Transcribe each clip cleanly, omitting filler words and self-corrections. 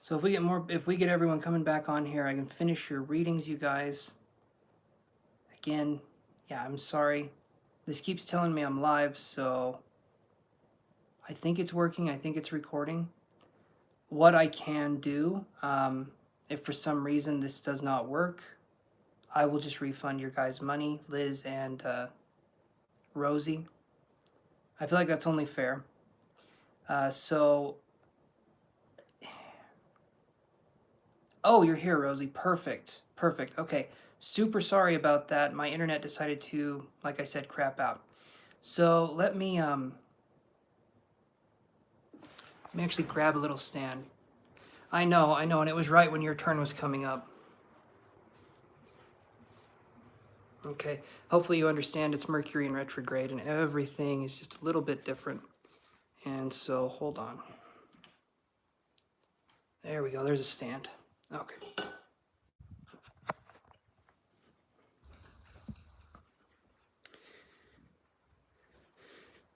So if we get everyone coming back on here, I can finish your readings, you guys. Again, yeah, I'm sorry. This keeps telling me I'm live, so I think it's working. I think it's recording. What I can do, if for some reason this does not work, I will just refund your guys' money, Liz and Rosie. I feel like that's only fair. Oh, you're here, Rosie. Perfect. Perfect. Okay. Super sorry about that. My internet decided to, like I said, crap out. So let me actually grab a little stand. I know, and it was right when your turn was coming up. Okay. Hopefully you understand it's Mercury in retrograde and everything is just a little bit different. And so hold on. There we go. There's a stand. Okay.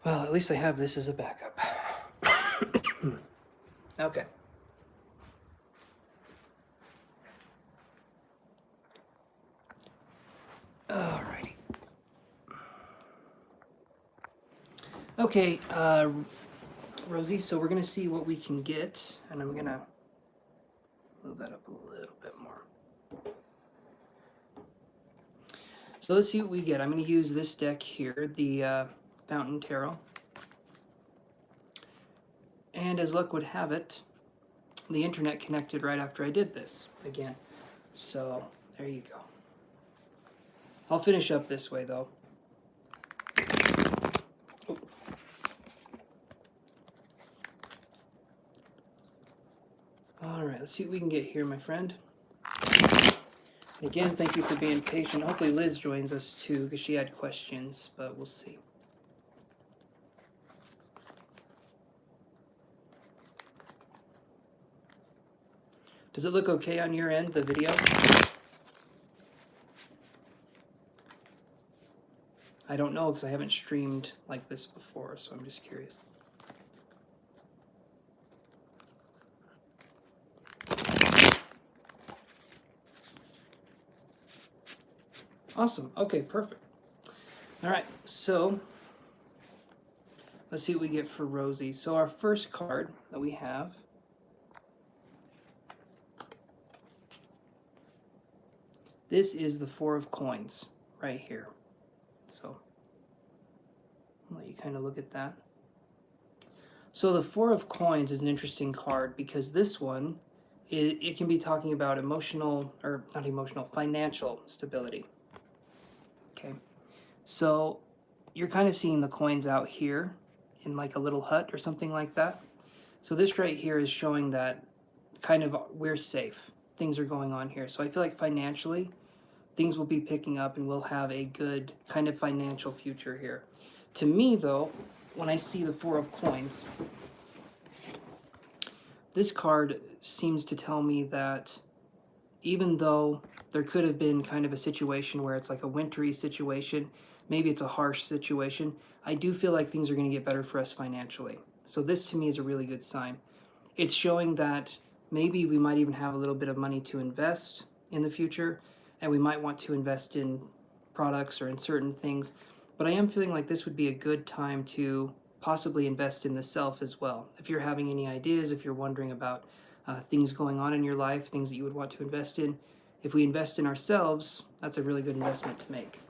Well, at least I have this as a backup. Okay. Alrighty. Okay, Rosie, so we're going to see what we can get, and I'm going to move that up a little bit more. So let's see what we get. I'm going to use this deck here, the Fountain Tarot. And as luck would have it, the internet connected right after I did this again. So there you go. I'll finish up this way though. Oh. All right, let's see what we can get here, my friend. Again, thank you for being patient. Hopefully Liz joins us too, because she had questions, but we'll see. Does it look okay on your end, the video? I don't know, because I haven't streamed like this before, so I'm just curious. Awesome. Okay, perfect. All right, so let's see what we get for Rosie. So our first card that we have this is the Four of Coins right here. So I'll let you kind of look at that. So the Four of Coins is an interesting card because this one, it can be talking about emotional, or not emotional, financial stability. Okay, so you're kind of seeing the coins out here in like a little hut or something like that. So this right here is showing that kind of we're safe. Things are going on here. So I feel like financially, things will be picking up and we'll have a good kind of financial future here. To me though, when I see the Four of Coins, this card seems to tell me that even though there could have been kind of a situation where it's like a wintry situation, maybe it's a harsh situation, I do feel like things are going to get better for us financially. So this to me is a really good sign. It's showing that maybe we might even have a little bit of money to invest in the future, and we might want to invest in products or in certain things. But I am feeling like this would be a good time to possibly invest in the self as well. If you're having any ideas, if you're wondering about things going on in your life, things that you would want to invest in, if we invest in ourselves, that's a really good investment to make.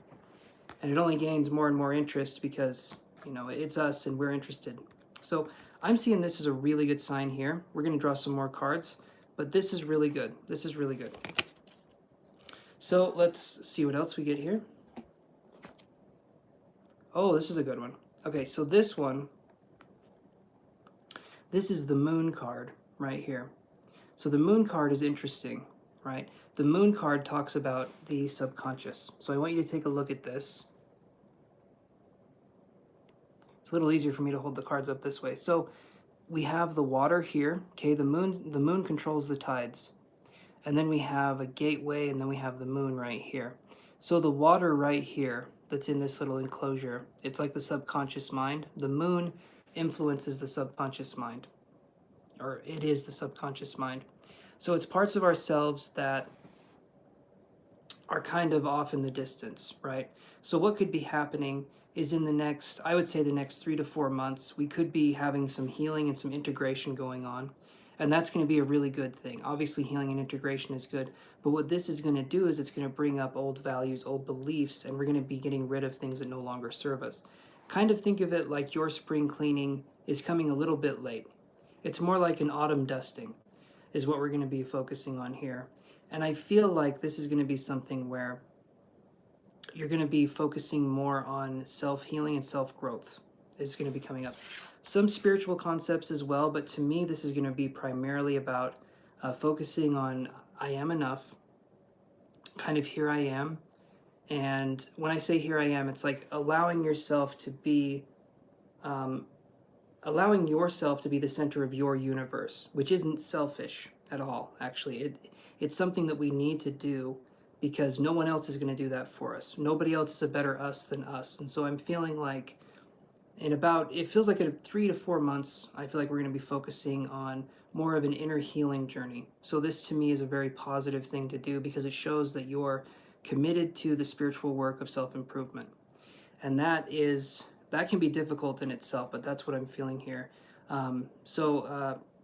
And it only gains more and more interest because, you know, it's us and we're interested. So I'm seeing this as a really good sign here. We're going to draw some more cards, but this is really good. This is really good. So let's see what else we get here. Oh, this is a good one. Okay, so this one, this is the Moon card right here. So the Moon card is interesting, right? The Moon card talks about the subconscious. So I want you to take a look at this. It's a little easier for me to hold the cards up this way. So we have the water here, okay? The moon controls the tides. And then we have a gateway, and then we have the moon right here. So the water right here that's in this little enclosure, it's like the subconscious mind. The moon influences the subconscious mind, or it is the subconscious mind. So it's parts of ourselves that are kind of off in the distance, right? So what could be happening is in the next, I would say the next 3 to 4 months, we could be having some healing and some integration going on. And that's going to be a really good thing. Obviously, healing and integration is good. But what this is going to do is it's going to bring up old values, old beliefs, and we're going to be getting rid of things that no longer serve us. Kind of think of it like your spring cleaning is coming a little bit late. It's more like an autumn dusting, is what we're going to be focusing on here. And I feel like this is going to be something where you're going to be focusing more on self-healing and self-growth. It's going to be coming up. Some spiritual concepts as well, but to me, this is going to be primarily about focusing on I am enough, kind of here I am. And when I say here I am, it's like allowing yourself to be um, the center of your universe, which isn't selfish at all. Actually, it's something that we need to do because no one else is going to do that for us. Nobody else is a better us than us. And so I'm feeling like it feels like in 3 to 4 months, I feel like we're going to be focusing on more of an inner healing journey. So this to me is a very positive thing to do because it shows that you're committed to the spiritual work of self-improvement. And that can be difficult in itself, but that's what I'm feeling here.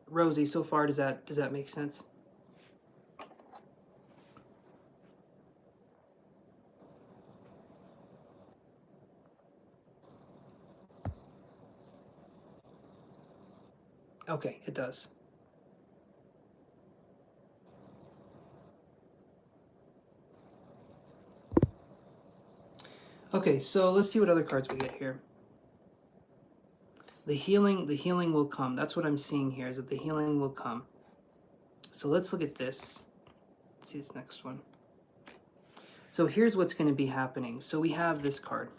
Rosie, so far does that make sense? Okay, it does. Okay, so let's see what other cards we get here. The healing will come. That's what I'm seeing here, is that the healing will come. So let's look at this. Let's see this next one. So here's what's going to be happening. So we have this card.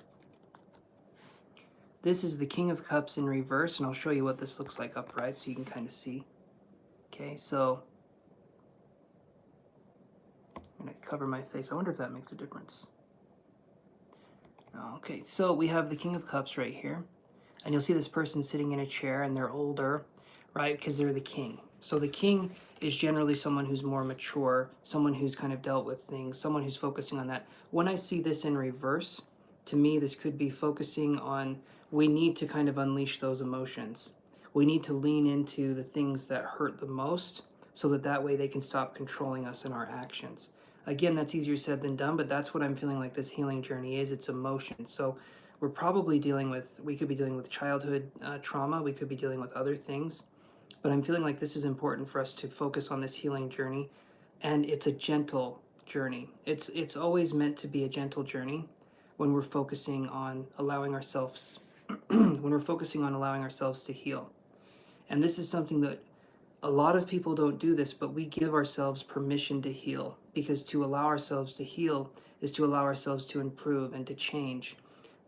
This is the King of Cups in reverse, and I'll show you what this looks like upright so you can kind of see. Okay, so I'm going to cover my face. I wonder if that makes a difference. Okay, so we have the King of Cups right here. And you'll see this person sitting in a chair and they're older, right? Because they're the king. So the king is generally someone who's more mature, someone who's kind of dealt with things, someone who's focusing on that. When I see this in reverse, to me, this could be focusing on we need to kind of unleash those emotions. We need to lean into the things that hurt the most so that way they can stop controlling us in our actions. Again, that's easier said than done, but that's what I'm feeling like this healing journey is. It's emotions. So we could be dealing with childhood trauma, we could be dealing with other things, but I'm feeling like this is important for us to focus on this healing journey, and it's a gentle journey. It's always meant to be a gentle journey when we're focusing on allowing ourselves to heal. And this is something that a lot of people don't do this, but we give ourselves permission to heal, because to allow ourselves to heal is to allow ourselves to improve and to change.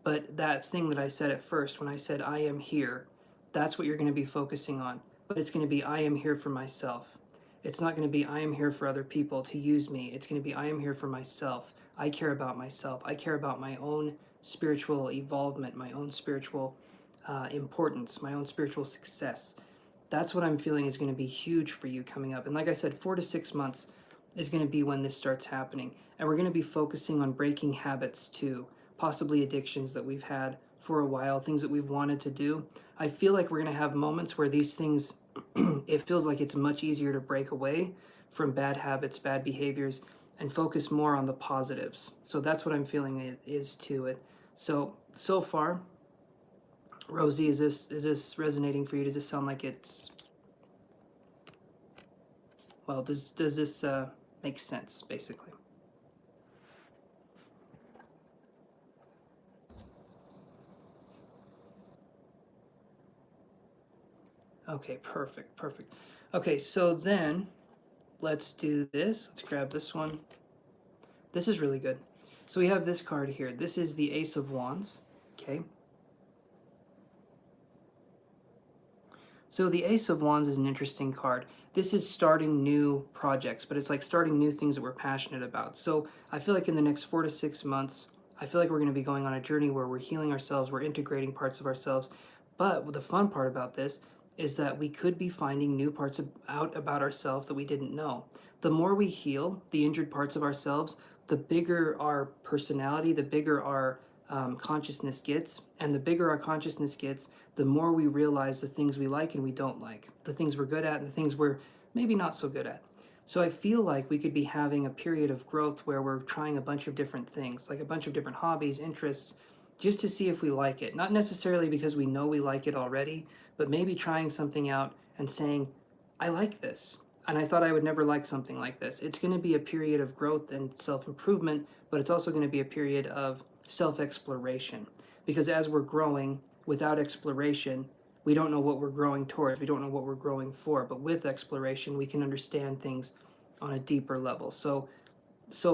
But that thing that I said at first, when I said I am here, that's what you're going to be focusing on. But it's going to be I am here for myself. It's not going to be I am here for other people to use me. It's going to be I am here for myself. I care about myself. I care about my own spiritual evolvement, my own spiritual importance, my own spiritual success. That's what I'm feeling is going to be huge for you coming up. And like I said, 4 to 6 months is going to be when this starts happening. And we're going to be focusing on breaking habits too, possibly addictions that we've had for a while, things that we've wanted to do. I feel like we're going to have moments where these things, it feels like it's much easier to break away from bad habits, bad behaviors, and focus more on the positives. So that's what I'm feeling it is to it. So far, Rosie, is this resonating for you? Does this sound like it's, well, does this make sense, basically? Okay, perfect. Okay, so then let's do this. Let's grab this one. This is really good. So we have this card here. This is the Ace of Wands, okay? So the Ace of Wands is an interesting card. This is starting new projects, but it's like starting new things that we're passionate about. So I feel like in the next 4 to 6 months, I feel like we're going to be going on a journey where we're healing ourselves, we're integrating parts of ourselves. But the fun part about this is that we could be finding new parts out about ourselves that we didn't know. The more we heal the injured parts of ourselves, the bigger our personality, the bigger our consciousness gets. And the bigger our consciousness gets, the more we realize the things we like and we don't like, the things we're good at and the things we're maybe not so good at. So I feel like we could be having a period of growth where we're trying a bunch of different things, like a bunch of different hobbies, interests, just to see if we like it. Not necessarily because we know we like it already, but maybe trying something out and saying, I like this. And I thought I would never like something like this. It's going to be a period of growth and self-improvement, but it's also going to be a period of self-exploration. Because as we're growing, without exploration, we don't know what we're growing towards. We don't know what we're growing for. But with exploration, we can understand things on a deeper level. So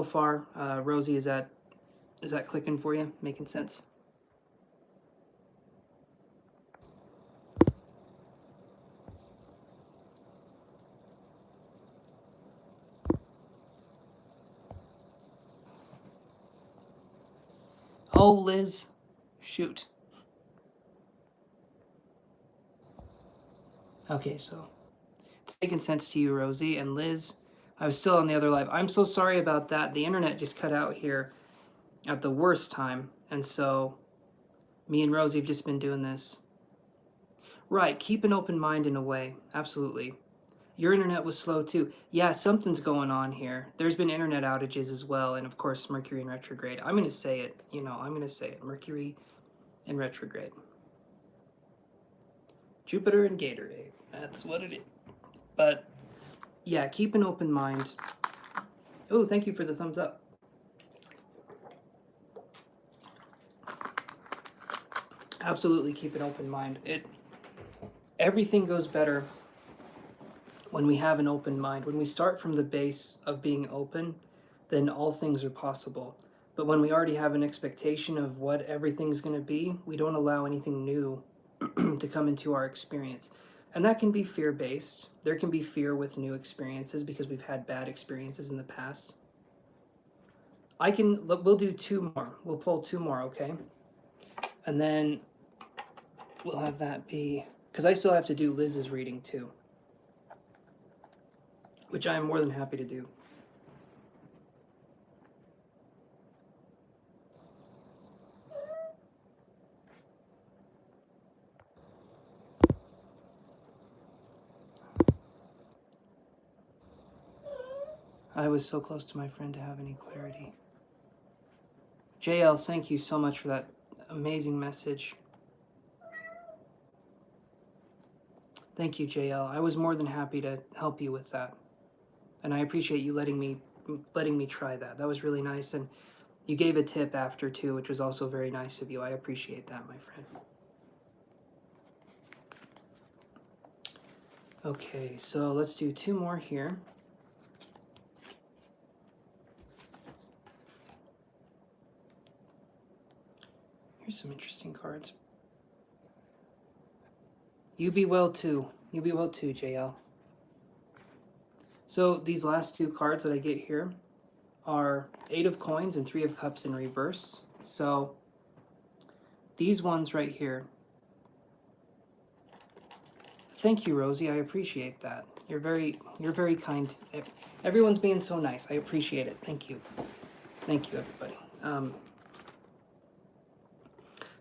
far, Rosie, is that clicking for you? Making sense? Oh, Liz, shoot. Okay, so it's making sense to you, Rosie. And Liz, I was still on the other live. I'm so sorry about that. The internet just cut out here at the worst time. And so me and Rosie have just been doing this. Right, keep an open mind in a way. Absolutely. Your internet was slow too. Yeah, something's going on here. There's been internet outages as well. And of course, Mercury in retrograde. I'm going to say it. I'm going to say it. Mercury in retrograde. Jupiter and Gatorade. That's what it is. But yeah, keep an open mind. Oh, thank you for the thumbs up. Absolutely keep an open mind. Everything goes better when we have an open mind. When we start from the base of being open, then all things are possible. But when we already have an expectation of what everything's going to be, we don't allow anything new to come into our experience. And that can be fear-based. There can be fear with new experiences because we've had bad experiences in the past. We'll do two more. We'll pull two more, okay? And then we'll have that be, because I still have to do Liz's reading too, which I am more than happy to do. I was so close to my friend to have any clarity. JL, thank you so much for that amazing message. Thank you, JL. I was more than happy to help you with that. And I appreciate you letting me try that. That was really nice. And you gave a tip after too, which was also very nice of you. I appreciate that, my friend. Okay, so let's do two more here. Here's some interesting cards. You be well too. You be well too, JL. So these last two cards that I get here are 8 of Coins and 3 of Cups in reverse. So these ones right here. Thank you, Rosie. I appreciate that. You're very kind. Everyone's being so nice. I appreciate it. Thank you. Thank you, everybody.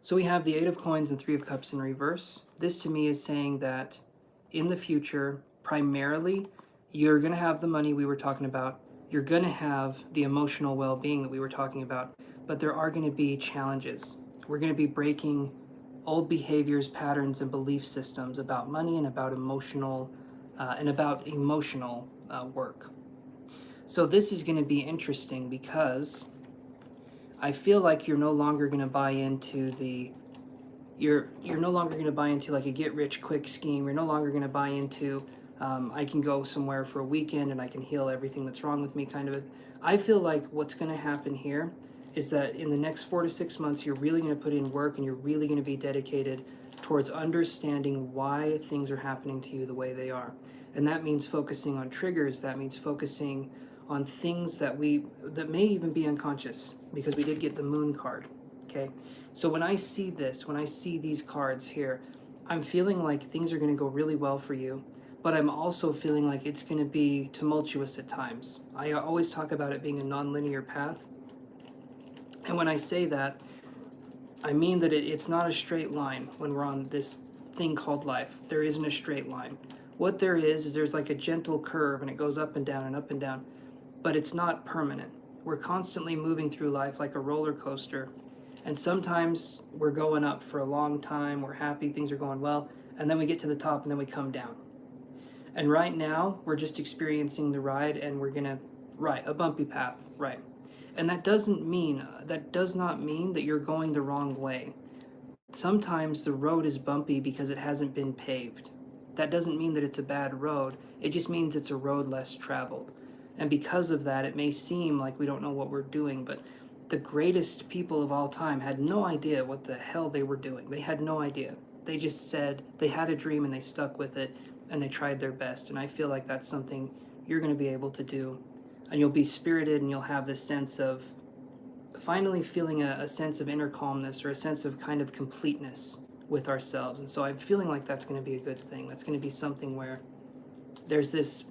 So we have the 8 of Coins and 3 of Cups in reverse. This to me is saying that in the future, primarily, you're going to have the money we were talking about. You're going to have the emotional well-being that we were talking about. But there are going to be challenges. We're going to be breaking old behaviors, patterns, and belief systems about money and about emotional work. So this is going to be interesting because I feel like you're no longer going to buy into you're no longer going to buy into like a get-rich-quick scheme. You're no longer going to buy into I can go somewhere for a weekend and I can heal everything that's wrong with me kind of. I feel like what's going to happen here is that in the next 4 to 6 months, you're really going to put in work and you're really going to be dedicated towards understanding why things are happening to you the way they are. And that means focusing on triggers. That means focusing on things that may even be unconscious, because we did get the Moon card, okay? So when I see this, when I see these cards here, I'm feeling like things are going to go really well for you, but I'm also feeling like it's going to be tumultuous at times. I always talk about it being a nonlinear path. And when I say that, I mean that it's not a straight line when we're on this thing called life. There isn't a straight line. What there is there's like a gentle curve and it goes up and down and up and down, but it's not permanent. We're constantly moving through life like a roller coaster. And sometimes we're going up for a long time, we're happy, things are going well, and then we get to the top and then we come down. And right now, we're just experiencing the ride and we're gonna, right, a bumpy path, right. And that does not mean that you're going the wrong way. Sometimes the road is bumpy because it hasn't been paved. That doesn't mean that it's a bad road, it just means it's a road less traveled. And because of that, it may seem like we don't know what we're doing, but the greatest people of all time had no idea what the hell they were doing. They had no idea. They just said they had a dream and they stuck with it and they tried their best. And I feel like that's something you're going to be able to do. And you'll be spirited and you'll have this sense of finally feeling a sense of inner calmness or a sense of kind of completeness with ourselves. And so I'm feeling like that's going to be a good thing. That's going to be something where there's this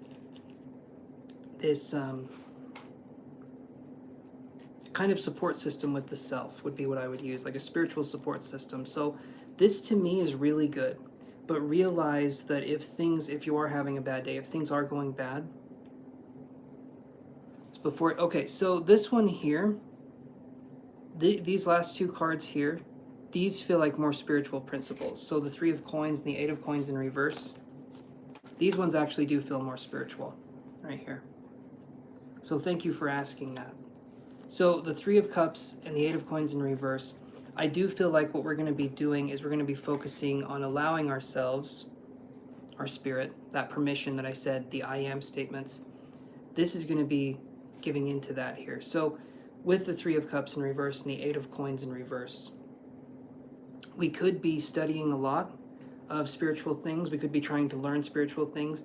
kind of support system with the self would be what I would use, like a spiritual support system. So this to me is really good, but realize that if you are having a bad day, if things are going bad, okay, so this one here, these last two cards here, these feel like more spiritual principles. So the 3 of coins and the 8 of coins in reverse, these ones actually do feel more spiritual right here. So thank you for asking that. So the 3 of cups and the 8 of coins in reverse, I do feel like what we're going to be doing is we're going to be focusing on allowing ourselves, our spirit, that permission that I said, the I am statements. This is going to be giving into that here. So with the 3 of cups in reverse and the 8 of coins in reverse, we could be studying a lot of spiritual things. We could be trying to learn spiritual things,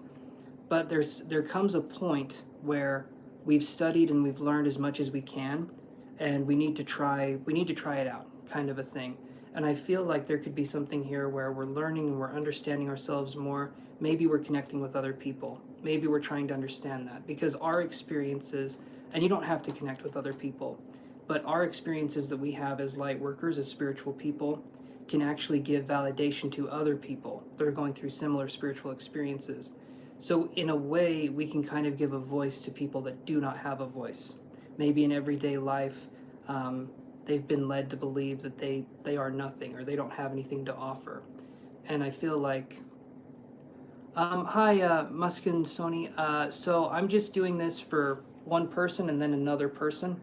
but there comes a point where we've studied and we've learned as much as we can, and we need to try it out, kind of a thing. And I feel like there could be something here where we're learning and we're understanding ourselves more. Maybe we're connecting with other people. Maybe we're trying to understand that, because our experiences, and you don't have to connect with other people, but our experiences that we have as light workers, as spiritual people, can actually give validation to other people that are going through similar spiritual experiences. So in a way, we can kind of give a voice to people that do not have a voice. Maybe in everyday life, they've been led to believe that they are nothing or they don't have anything to offer. And I feel like, hi, Muskin Sony. So I'm just doing this for one person and then another person,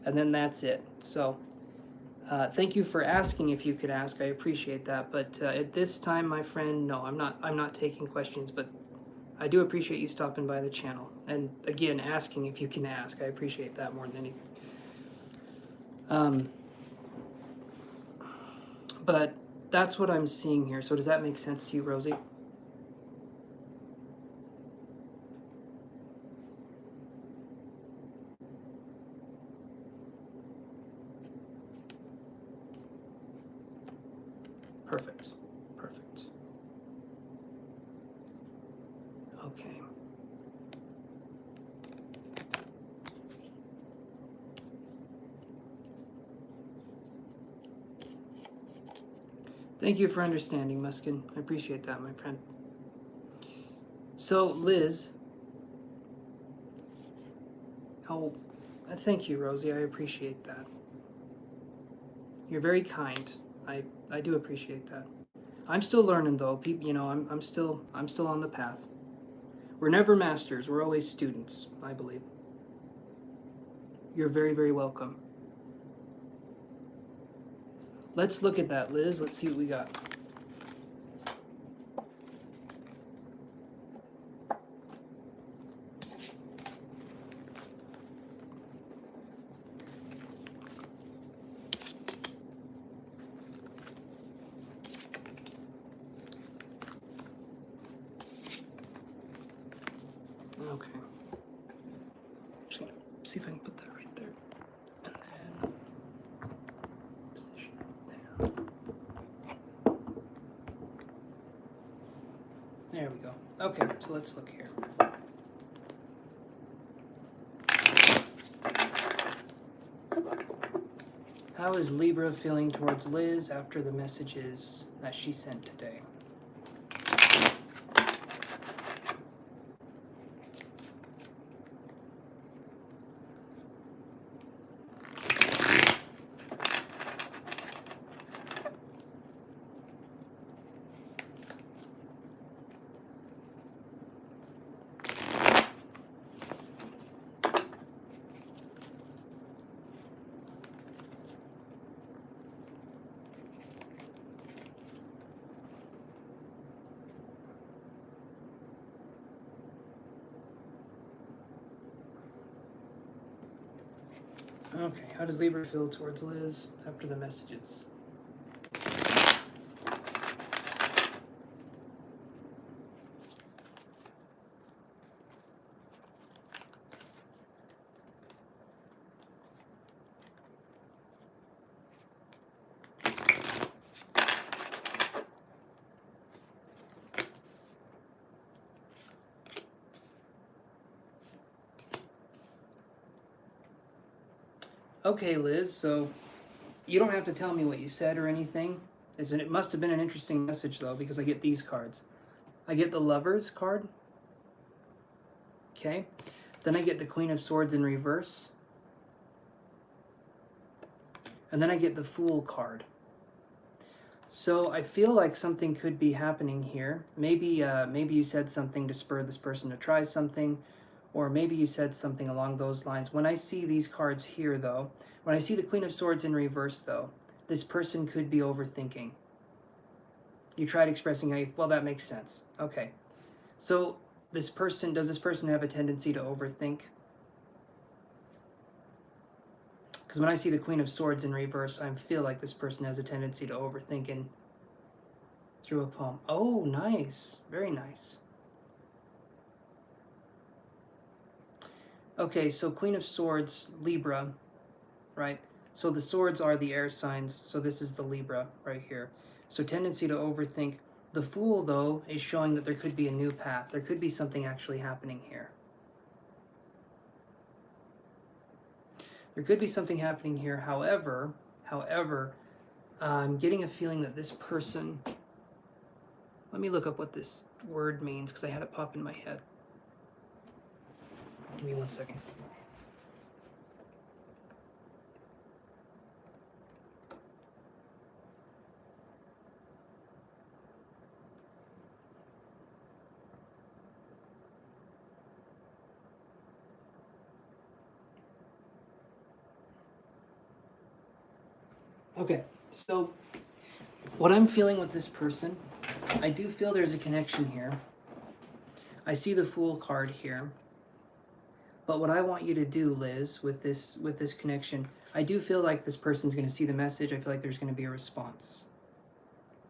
and then that's it. So thank you for asking. If you could ask, I appreciate that. But at this time, my friend, no, I'm not taking questions, but I do appreciate you stopping by the channel. And again, asking if you can ask. I appreciate that more than anything. But that's what I'm seeing here. So does that make sense to you, Rosie? Perfect. Perfect. Okay. Thank you for understanding, Muskin. I appreciate that, my friend. So, Liz. Oh, thank you, Rosie. I appreciate that. You're very kind. I do appreciate that. I'm still learning, though. You know, I'm still on the path. We're never masters. We're always students, I believe. You're very, very welcome. Let's look at that, Liz. Let's see what we got. Okay. Just gonna see if I can put that right there. And then position it down. There we go. Okay, so let's look here. How is Libra feeling towards Liz after the messages that she sent today? Okay, how does Libra feel towards Liz after the messages? Okay, Liz, so you don't have to tell me what you said or anything. It must have been an interesting message, though, because I get these cards. I get the Lovers card. Okay. Then I get the Queen of Swords in reverse. And then I get the Fool card. So I feel like something could be happening here. Maybe you said something to spur this person to try something, or maybe you said something along those lines. When I see these cards here, though, when I see the Queen of Swords in reverse, though, this person could be overthinking. You tried expressing how you, well, that makes sense. Okay. So does this person have a tendency to overthink? Because when I see the Queen of Swords in reverse, I feel like this person has a tendency to overthink and through a poem. Oh, nice. Very nice. Okay, so Queen of Swords, Libra, right? So the swords are the air signs, so this is the Libra right here. So tendency to overthink. The Fool, though, is showing that there could be a new path. There could be something actually happening here. There could be something happening here. However, I'm getting a feeling that this person... Let me look up what this word means, because I had it pop in my head. Give me 1 second. Okay, so what I'm feeling with this person, I do feel there's a connection here. I see the Fool card here. But what I want you to do, Liz, with this connection, I do feel like this person's going to see the message. I feel like there's going to be a response.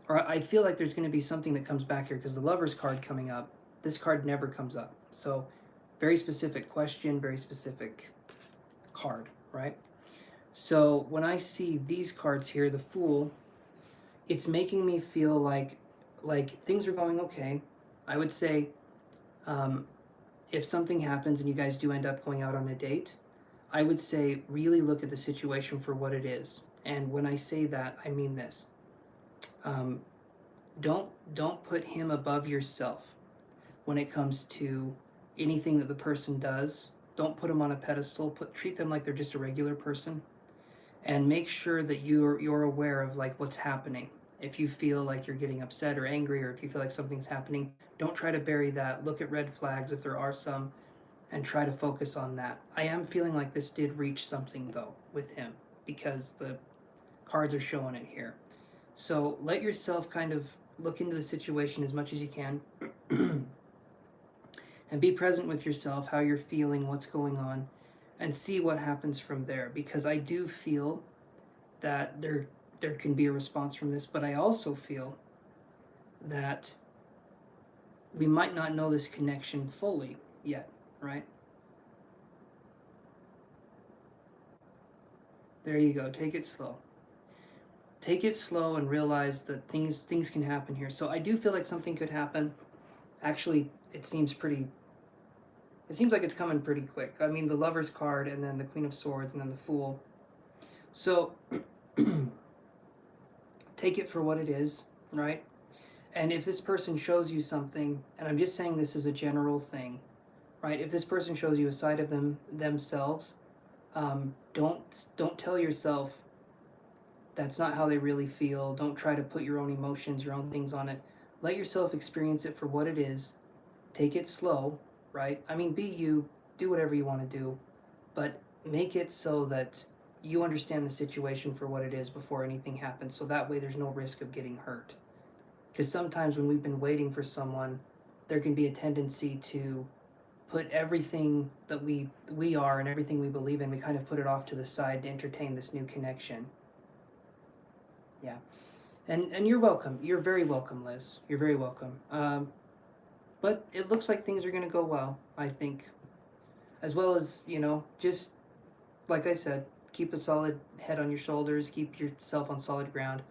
Or I feel like there's going to be something that comes back here, because the Lover's card coming up, this card never comes up. So very specific question, very specific card, right? So when I see these cards here, the Fool, it's making me feel like things are going okay. I would say if something happens and you guys do end up going out on a date, I would say really look at the situation for what it is. And when I say that, I mean this. Don't put him above yourself when it comes to anything that the person does. Don't put them on a pedestal. Treat them like they're just a regular person, and make sure that you're aware of like what's happening. If you feel like you're getting upset or angry, or if you feel like something's happening, don't try to bury that. Look at red flags if there are some, and try to focus on that. I am feeling like this did reach something though with him, because the cards are showing it here. So let yourself kind of look into the situation as much as you can and be present with yourself, how you're feeling, what's going on, and see what happens from there. Because I do feel that there can be a response from this, but I also feel that we might not know this connection fully yet, right? There you go. Take it slow. Take it slow and realize that things can happen here. So I do feel like something could happen Actually, it seems like it's coming pretty quick. I mean, the Lover's card, and then the Queen of Swords, and then the Fool. So, take it for what it is, right? And if this person shows you something, and I'm just saying this is a general thing, right? If this person shows you a side of themselves, don't tell yourself that's not how they really feel. Don't try to put your own emotions, your own things on it. Let yourself experience it for what it is. Take it slow, right? I mean, be you, do whatever you want to do, but make it so that you understand the situation for what it is before anything happens, so that way there's no risk of getting hurt. Because sometimes when we've been waiting for someone, there can be a tendency to put everything that we are and everything we believe in, we kind of put it off to the side to entertain this new connection. Yeah. And you're welcome. You're very welcome, Liz. You're very welcome. But it looks like things are going to go well, I think. As well as, just like I said, keep a solid head on your shoulders, keep yourself on solid ground.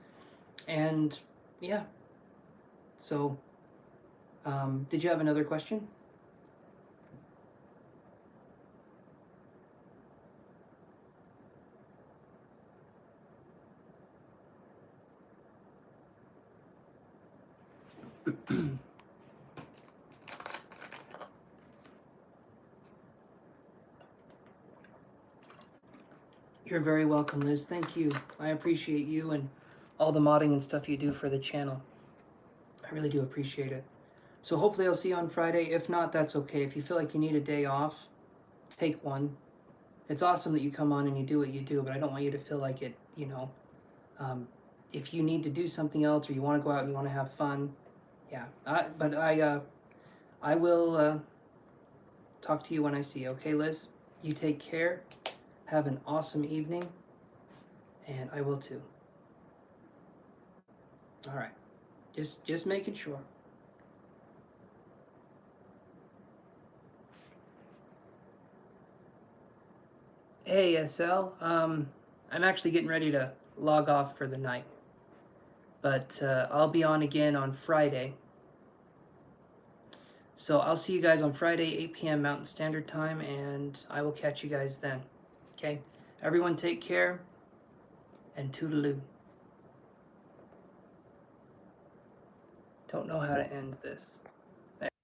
And yeah. So, did you have another question? You're very welcome, Liz. Thank you. I appreciate you and all the modding and stuff you do for the channel. I really do appreciate it. So hopefully I'll see you on Friday. If not, that's okay. If you feel like you need a day off, take one. It's awesome that you come on and you do what you do, but I don't want you to feel like it, if you need to do something else or you want to go out and you want to have fun, yeah. I will talk to you when I see you. Okay, Liz? You take care. Have an awesome evening. And I will too. All right. Just making sure. Hey, SL. I'm actually getting ready to log off for the night. But I'll be on again on Friday. So I'll see you guys on Friday, 8 p.m. Mountain Standard Time, and I will catch you guys then. Okay? Everyone take care, and toodaloo. Don't know how to end this.